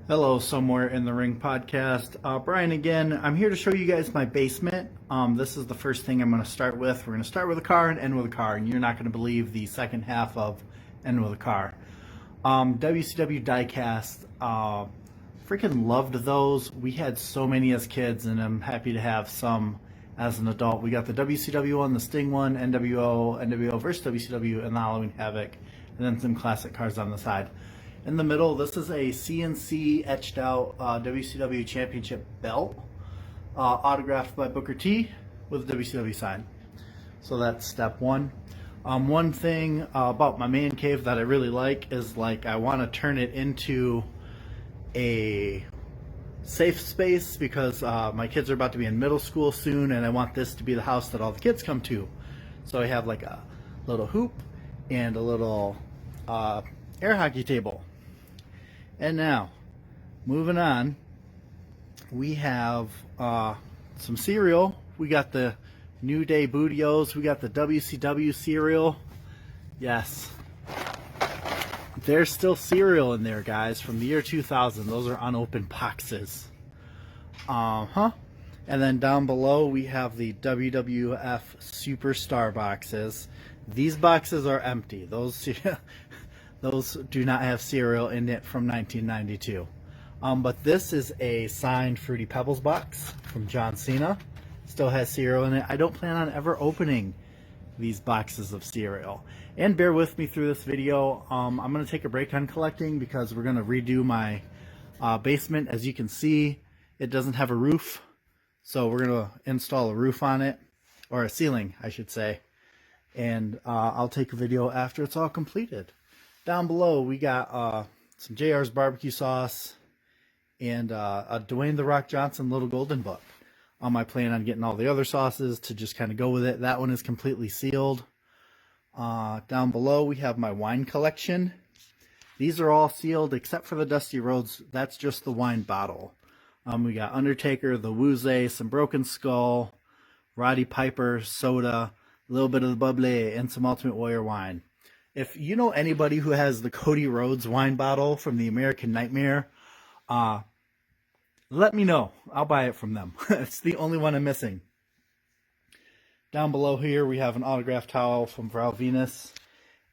Hello, Somewhere in the Ring podcast. Bryan again. I'm here to show you guys my basement. This is the first thing I'm going to start with. We're going to start with a car and end with a car, and you're not going to believe the second half of end with a car. WCW diecast. Freaking loved those. We had so many as kids, and I'm happy to have some as an adult. We got the WCW one, the Sting one, NWO versus WCW, and the Halloween Havoc, and then some classic cars on the side. In the middle, this is a CNC etched out WCW Championship belt, autographed by Booker T with a WCW sign. So that's step one. One thing about my man cave that I really like is I want to turn it into a safe space because my kids are about to be in middle school soon, and I want this to be the house that all the kids come to. So I have a little hoop and a little air hockey table. And now, moving on, we have some cereal. We got the New Day Bootios. We got the WCW cereal. Yes. There's still cereal in there, guys, from the year 2000. Those are unopened boxes. And then down below, we have the WWF Superstar boxes. These boxes are empty. Those do not have cereal in it from 1992. But this is a signed Fruity Pebbles box from John Cena. Still has cereal in it. I don't plan on ever opening these boxes of cereal. And bear with me through this video. I'm going to take a break on collecting because we're going to redo my basement. As you can see, it doesn't have a roof. So we're going to install a roof on it. Or a ceiling, I should say. And I'll take a video after it's all completed. Down below, we got some JR's barbecue sauce and a Dwayne "The Rock" Johnson Little Golden Book. I plan on getting all the other sauces to just kind of go with it. That one is completely sealed. Down below, we have my wine collection. These are all sealed except for the Dusty Rhodes. That's just the wine bottle. We got Undertaker, the Wooze, some Broken Skull, Roddy Piper, soda, a little bit of the bubbly, and some Ultimate Warrior wine. If you know anybody who has the Cody Rhodes wine bottle from the American Nightmare, let me know. I'll buy it from them. It's the only one I'm missing. Down below here, we have an autographed towel from Val Venus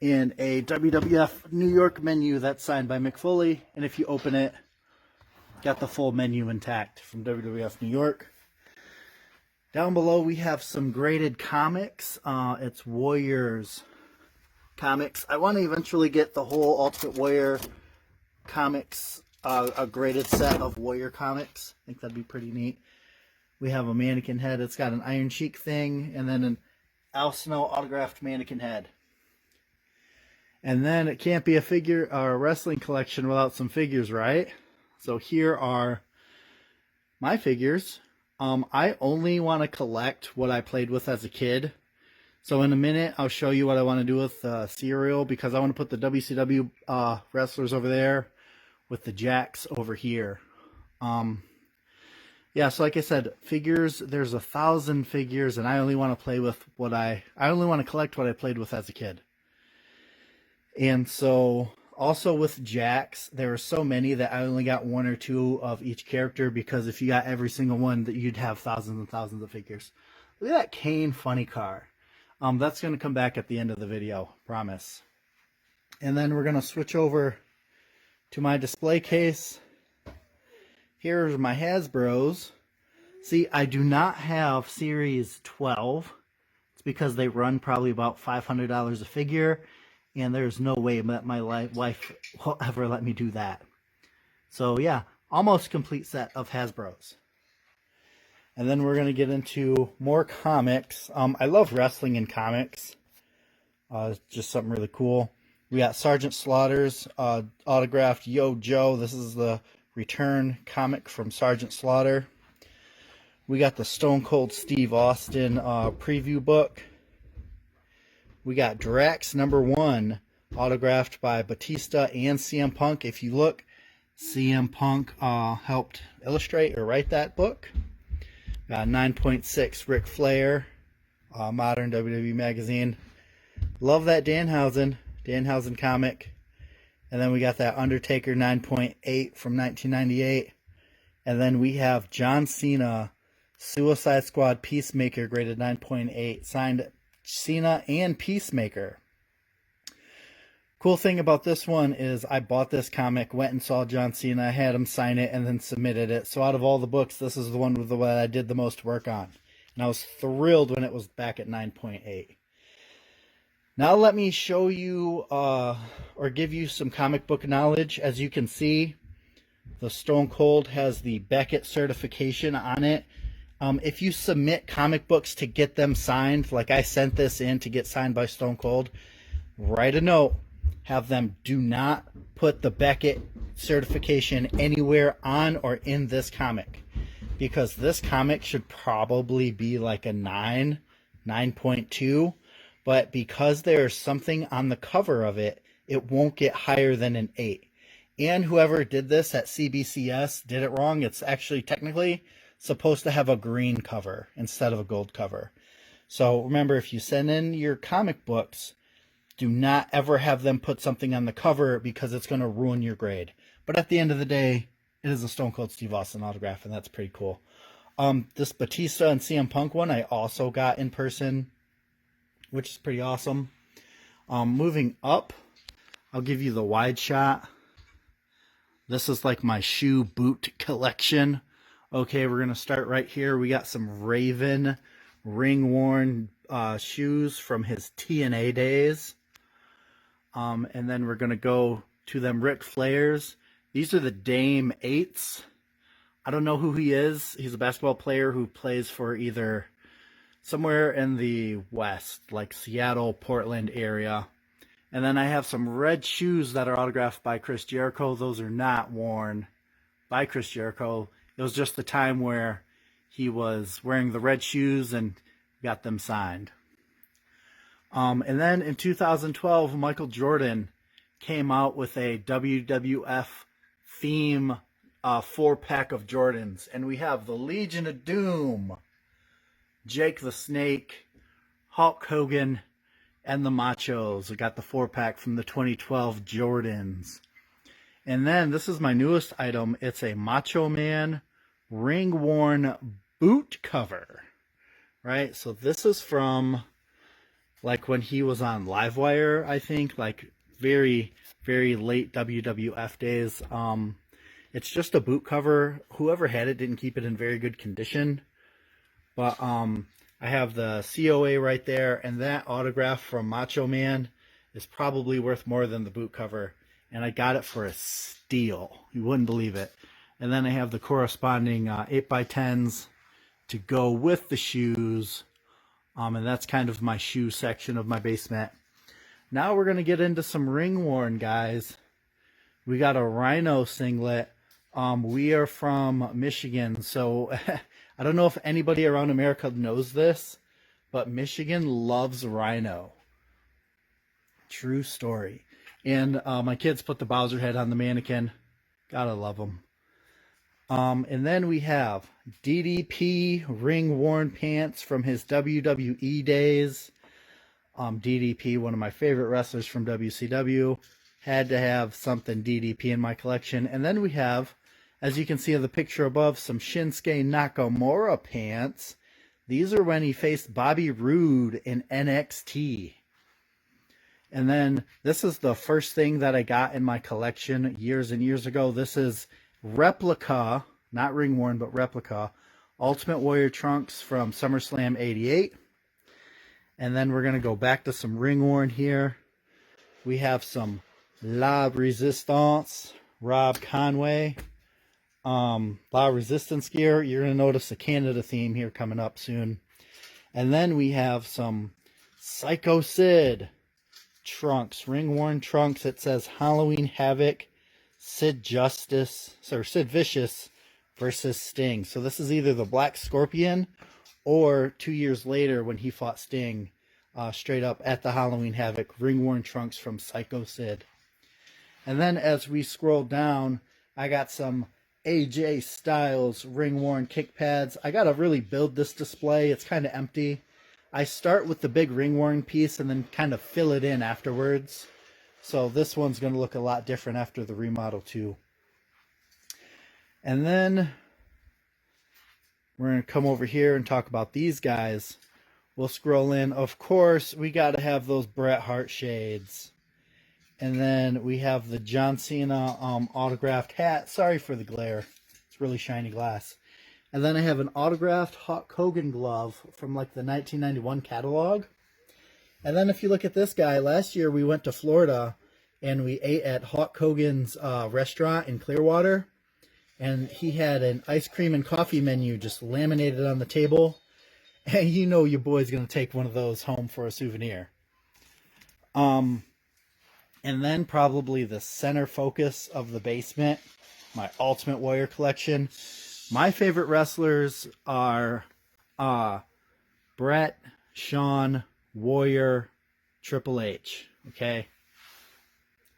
and a WWF New York menu that's signed by Mick Foley. And if you open it, got the full menu intact from WWF New York. Down below, we have some graded comics. It's Warriors comics. I want to eventually get the whole Ultimate Warrior comics, a graded set of Warrior comics. I think that'd be pretty neat. We have a mannequin head. It's got an Iron Sheik thing, and then an Al Snow autographed mannequin head. And then it can't be a figure or a wrestling collection without some figures, right? So here are my figures. I only want to collect what I played with as a kid. So in a minute, I'll show you what I want to do with cereal, because I want to put the WCW wrestlers over there with the Jacks over here. Yeah, so like I said, figures, there's 1,000 figures, and I only want to play with I only want to collect what I played with as a kid. And so also with Jacks, there were so many that I only got one or two of each character, because if you got every single one, that you'd have thousands and thousands of figures. Look at that Kane funny car. That's going to come back at the end of the video, promise. And then we're going to switch over to my display case. Here's my Hasbros. See, I do not have Series 12. It's because they run probably about $500 a figure, and there's no way that my wife will ever let me do that. So yeah, almost complete set of Hasbros. And then we're going to get into more comics. I love wrestling and comics. It's just something really cool. We got Sergeant Slaughter's autographed Yo Joe. This is the return comic from Sergeant Slaughter. We got the Stone Cold Steve Austin preview book. We got Drax #1, autographed by Batista and CM Punk. If you look, CM Punk helped illustrate or write that book. 9.6 Ric Flair, Modern WWE Magazine. Love that Danhausen comic. And then we got that Undertaker 9.8 from 1998. And then we have John Cena Suicide Squad Peacemaker graded 9.8, signed Cena and Peacemaker. Cool thing about this one is I bought this comic, went and saw John Cena, had him sign it, and then submitted it. So out of all the books, this is the one with the one I did the most work on. And I was thrilled when it was back at 9.8. Now let me show you or give you some comic book knowledge. As you can see, the Stone Cold has the Beckett certification on it. If you submit comic books to get them signed, like I sent this in to get signed by Stone Cold, write a note. Have them do not put the Beckett certification anywhere on or in this comic. Because this comic should probably be like a 9, 9.2. But because there's something on the cover of it, it won't get higher than an 8. And whoever did this at CBCS did it wrong. It's actually technically supposed to have a green cover instead of a gold cover. So remember, if you send in your comic books, do not ever have them put something on the cover because it's going to ruin your grade. But at the end of the day, it is a Stone Cold Steve Austin autograph, and that's pretty cool. This Batista and CM Punk one I also got in person, which is pretty awesome. Moving up, I'll give you the wide shot. This is like my shoe boot collection. Okay, we're going to start right here. We got some Raven ring-worn shoes from his TNA days. And then we're going to go to them Ric Flairs. These are the Dame 8s. I don't know who he is. He's a basketball player who plays for either somewhere in the West, like Seattle, Portland area. And then I have some red shoes that are autographed by Chris Jericho. Those are not worn by Chris Jericho. It was just the time where he was wearing the red shoes and got them signed. And then in 2012, Michael Jordan came out with a WWF theme 4-pack of Jordans. And we have the Legion of Doom, Jake the Snake, Hulk Hogan, and the Machos. We got the 4-pack from the 2012 Jordans. And then this is my newest item. It's a Macho Man ring-worn boot cover. Right? So this is from like when he was on Livewire, I think, like very, very late WWF days. It's just a boot cover. Whoever had it didn't keep it in very good condition. But I have the COA right there, and that autograph from Macho Man is probably worth more than the boot cover. And I got it for a steal. You wouldn't believe it. And then I have the corresponding 8x10s to go with the shoes. And that's kind of my shoe section of my basement. Now we're going to get into some ring-worn, guys. We got a Rhino singlet. We are from Michigan, so I don't know if anybody around America knows this, but Michigan loves Rhino. True story. And my kids put the Bowser head on the mannequin. Gotta love them. And then we have DDP ring-worn pants from his WWE days. DDP, one of my favorite wrestlers from WCW. Had to have something DDP in my collection. And then we have, as you can see in the picture above, some Shinsuke Nakamura pants. These are when he faced Bobby Roode in NXT. And then this is the first thing that I got in my collection years and years ago. This is replica, not ring worn, but replica, Ultimate Warrior trunks from SummerSlam 88. And then we're going to go back to some ring worn here. We have some La Resistance, Rob Conway, La Resistance gear. You're going to notice a Canada theme here coming up soon. And then we have some Psycho Sid trunks, ring worn trunks. It says Halloween Havoc, Sid Vicious versus Sting. So this is either the Black Scorpion or 2 years later when he fought Sting straight up at the Halloween Havoc, ring-worn trunks from Psycho Sid. And then as we scroll down, I got some AJ Styles ring-worn kick pads. I got to really build this display. It's kind of empty. I start with the big ring-worn piece and then kind of fill it in afterwards. So this one's going to look a lot different after the remodel too. And then we're going to come over here and talk about these guys. We'll scroll in. Of course, we got to have those Bret Hart shades. And then we have the John Cena autographed hat. Sorry for the glare. It's really shiny glass. And then I have an autographed Hulk Hogan glove from like the 1991 catalog. And then if you look at this guy, last year we went to Florida and we ate at Hulk Hogan's restaurant in Clearwater. And he had an ice cream and coffee menu just laminated on the table. And you know your boy's going to take one of those home for a souvenir. And then probably the center focus of the basement, my Ultimate Warrior collection. My favorite wrestlers are Bret, Shawn, Warrior, Triple H, okay?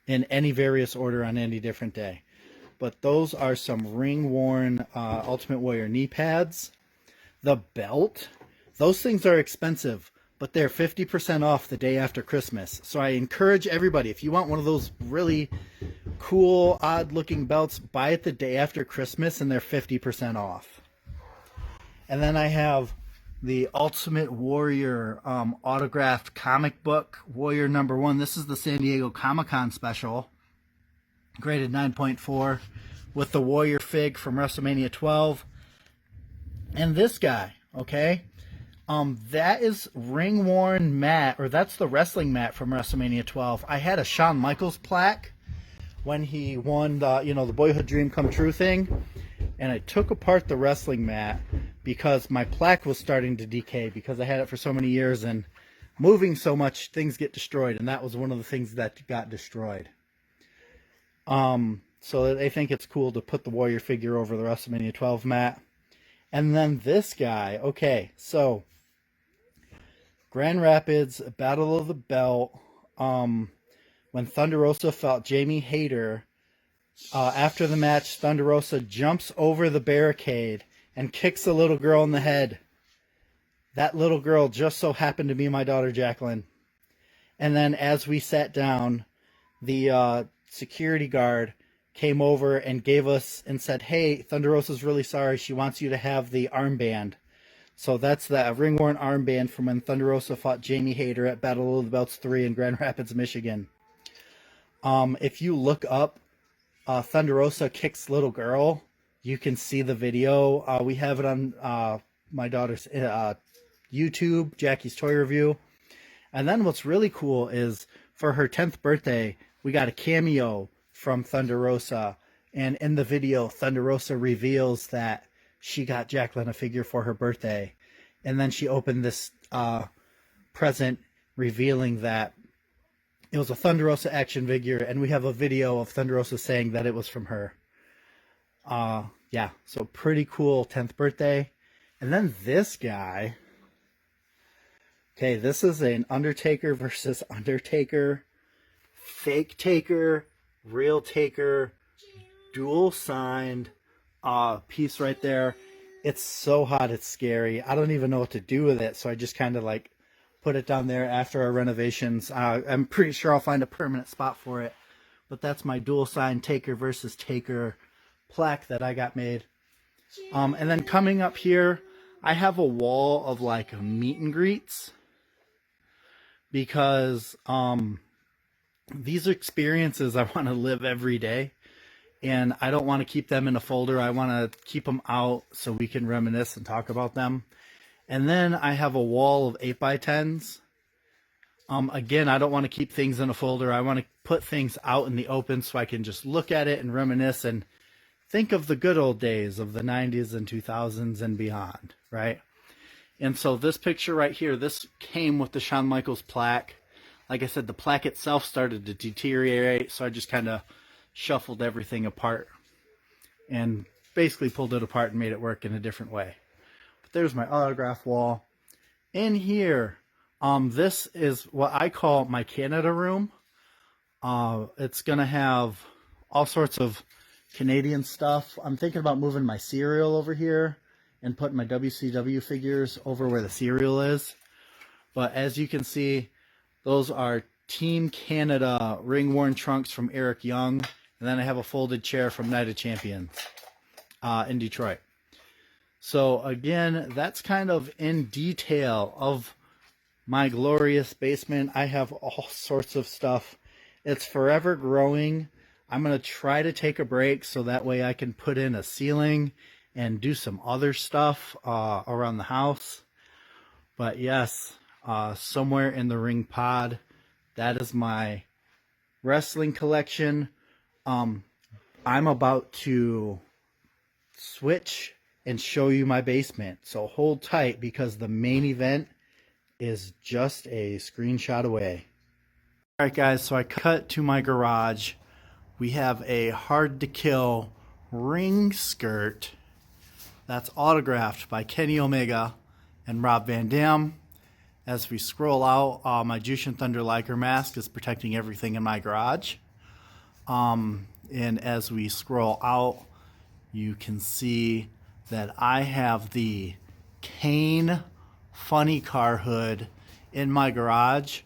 In any various order on any different day. But those are some ring-worn Ultimate Warrior knee pads. The belt, those things are expensive, but they're 50% off the day after Christmas. So I encourage everybody, if you want one of those really cool, odd-looking belts, buy it the day after Christmas, and they're 50% off. And then I have the Ultimate Warrior autographed comic book, Warrior #1. This is the San Diego Comic-Con special, graded 9.4, with the Warrior fig from WrestleMania 12. And this guy, okay? That is ring-worn mat, or that's the wrestling mat from WrestleMania 12. I had a Shawn Michaels plaque when he won the, the Boyhood Dream Come True thing, and I took apart the wrestling mat because my plaque was starting to decay because I had it for so many years, and moving so much, things get destroyed, and that was one of the things that got destroyed. So they think it's cool to put the Warrior figure over the WrestleMania 12 mat. And then this guy, okay, so Grand Rapids, Battle of the Belt, when Thunder Rosa fought Jamie Hayter, after the match, Thunder Rosa jumps over the barricade and kicks a little girl in the head. That little girl just so happened to be my daughter, Jacqueline. And then as we sat down, the security guard came over and gave us and said, hey, Thunder Rosa's really sorry. She wants you to have the armband. So that's the ring-worn armband from when Thunder Rosa fought Jamie Hayter at Battle of the Belts 3 in Grand Rapids, Michigan. If you look up Thunder Rosa kicks little girl, you can see the video. We have it on my daughter's YouTube, Jackie's Toy Review. And then what's really cool is for her 10th birthday, we got a cameo from Thunder Rosa. And in the video, Thunder Rosa reveals that she got Jacqueline a figure for her birthday. And then she opened this present revealing that it was a Thunder Rosa action figure. And we have a video of Thunder Rosa saying that it was from her. Yeah, so pretty cool 10th birthday. And then this guy. Okay, this is an Undertaker versus Undertaker. Fake Taker, real Taker, dual signed piece right there. It's so hot, it's scary. I don't even know what to do with it, so I just kind of like put it down there after our renovations. I'm pretty sure I'll find a permanent spot for it. But that's my dual signed Taker versus Taker plaque that I got made. And then coming up here, I have a wall of like meet and greets because these are experiences I want to live every day, and I don't want to keep them in a folder. I want to keep them out so we can reminisce and talk about them. And then I have a wall of 8x10s. Again, I don't want to keep things in a folder. I want to put things out in the open so I can just look at it and reminisce and think of the good old days of the 90s and 2000s and beyond, right? And so this picture right here, this came with the Shawn Michaels plaque. Like I said, the plaque itself started to deteriorate, so I just kind of shuffled everything apart and basically pulled it apart and made it work in a different way. But there's my autograph wall. In here, this is what I call my Canada room. It's going to have all sorts of Canadian stuff. I'm thinking about moving my cereal over here and putting my WCW figures over where the cereal is. But as you can see, those are Team Canada ring worn trunks from Eric Young, and then I have a folded chair from Night of Champions in Detroit. So again, that's kind of in detail of my glorious basement. I have all sorts of stuff. It's forever growing. I'm going to try to take a break so that way I can put in a ceiling and do some other stuff around the house. But yes, somewhere in the ring pod, that is my wrestling collection. I'm about to switch and show you my basement. So hold tight because the main event is just a screenshot away. All right, guys, so I cut to my garage. We have a Hard to Kill ring skirt that's autographed by Kenny Omega and Rob Van Dam. As we scroll out, my Jushin Thunder Liger mask is protecting everything in my garage. And as we scroll out, you can see that I have the Kane funny car hood in my garage.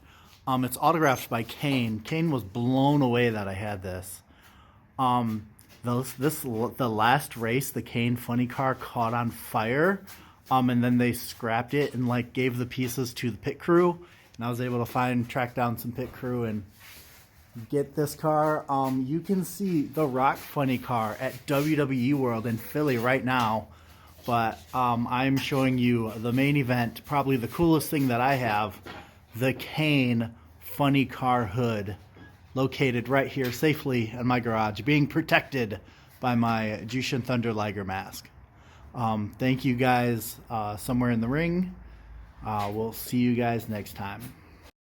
It's autographed by Kane. Kane was blown away that I had this. The last race, the Kane funny car caught on fire. And then they scrapped it and like gave the pieces to the pit crew, and I was able to track down some pit crew and get this car. You can see the Rock funny car at WWE World in Philly right now, but I'm showing you the main event, probably the coolest thing that I have, the Kane funny car hood, located right here safely in my garage, being protected by my Jushin Thunder Liger mask. Thank you guys, somewhere in the ring. We'll see you guys next time.